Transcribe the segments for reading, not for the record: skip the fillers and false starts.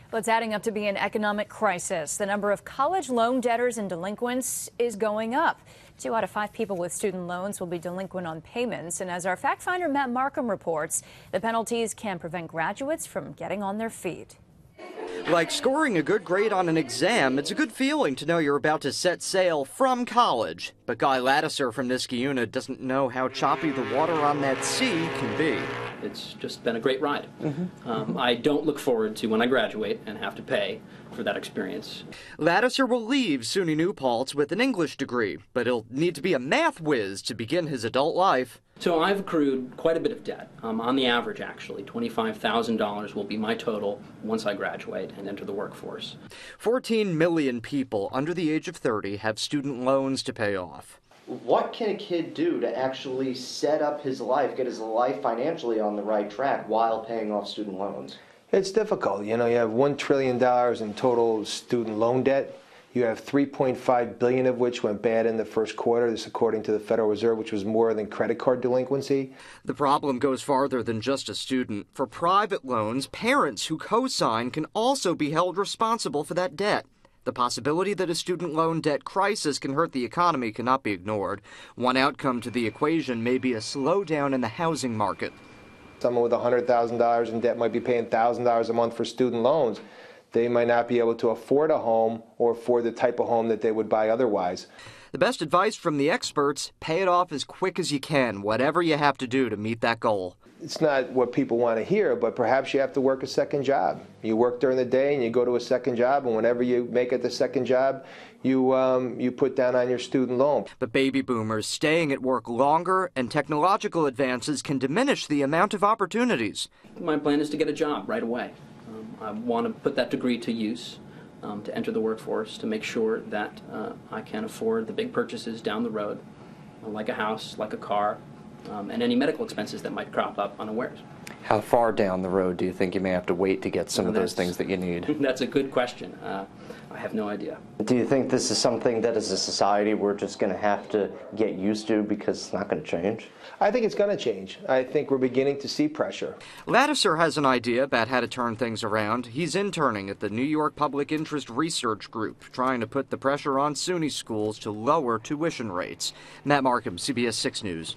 Well, it's adding up to be an economic crisis. The number of college loan debtors and delinquents is going up. 2 out of 5 people with student loans will be delinquent on payments. And as our fact finder Matt Markham reports, the penalties can prevent graduates from getting on their feet. Like scoring a good grade on an exam, it's a good feeling to know you're about to set sail from college. But Guy Lattiser from Niskayuna doesn't know how choppy the water on that sea can be. It's just been a great ride. I don't look forward to when I graduate and have to pay for that experience. Lattiser will leave SUNY New Paltz with an English degree, but he'll need to be a math whiz to begin his adult life. So I've accrued quite a bit of debt. On the average, actually, $25,000 will be my total once I graduate and enter the workforce. 14 million people under the age of 30 have student loans to pay off. What can a kid do to actually set up his life, get his life financially on the right track while paying off student loans? It's difficult. You know, you have $1 trillion in total student loan debt. You have $3.5 billion of which went bad in the first quarter. This according to the Federal Reserve, which was more than credit card delinquency. The problem goes farther than just a student. For private loans, parents who co-sign can also be held responsible for that debt. The possibility that a student loan debt crisis can hurt the economy cannot be ignored. One outcome to the equation may be a slowdown in the housing market. Someone with $100,000 in debt might be paying $1,000 a month for student loans. They might not be able to afford a home or afford the type of home that they would buy otherwise. The best advice from the experts, pay it off as quick as you can, whatever you have to do to meet that goal. It's not what people want to hear, but perhaps you have to work a second job. You work during the day and you go to a second job, and whenever you make it the second job, you put down on your student loan. But baby boomers staying at work longer and technological advances can diminish the amount of opportunities. My plan is to get a job right away. I want to put that degree to use, to enter the workforce, to make sure that I can afford the big purchases down the road, like a house, like a car, and any medical expenses that might crop up unawares. How far down the road do you think you may have to wait to get some of those things that you need? That's a good question. I have no idea. Do you think this is something that as a society we're just going to have to get used to because it's not going to change? I think it's going to change. I think we're beginning to see pressure. Lattiser has an idea about how to turn things around. He's interning at the New York Public Interest Research Group, trying to put the pressure on SUNY schools to lower tuition rates. Matt Markham, CBS 6 News.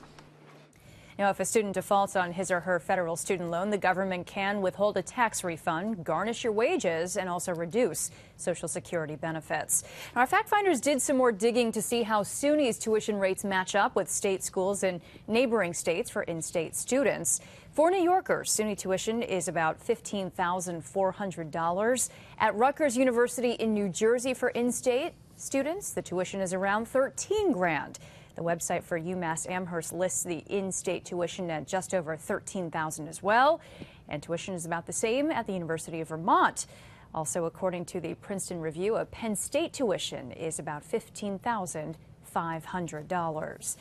Now, if a student defaults on his or her federal student loan, the government can withhold a tax refund, garnish your wages, and also reduce Social Security benefits. Now, our fact finders did some more digging to see how SUNY's tuition rates match up with state schools in neighboring states for in-state students. For New Yorkers, SUNY tuition is about $15,400. At Rutgers University in New Jersey for in-state students, the tuition is around $13,000. The website for UMass Amherst lists the in-state tuition at just over $13,000 as well, and tuition is about the same at the University of Vermont. Also, according to the Princeton Review, a Penn State tuition is about $15,500.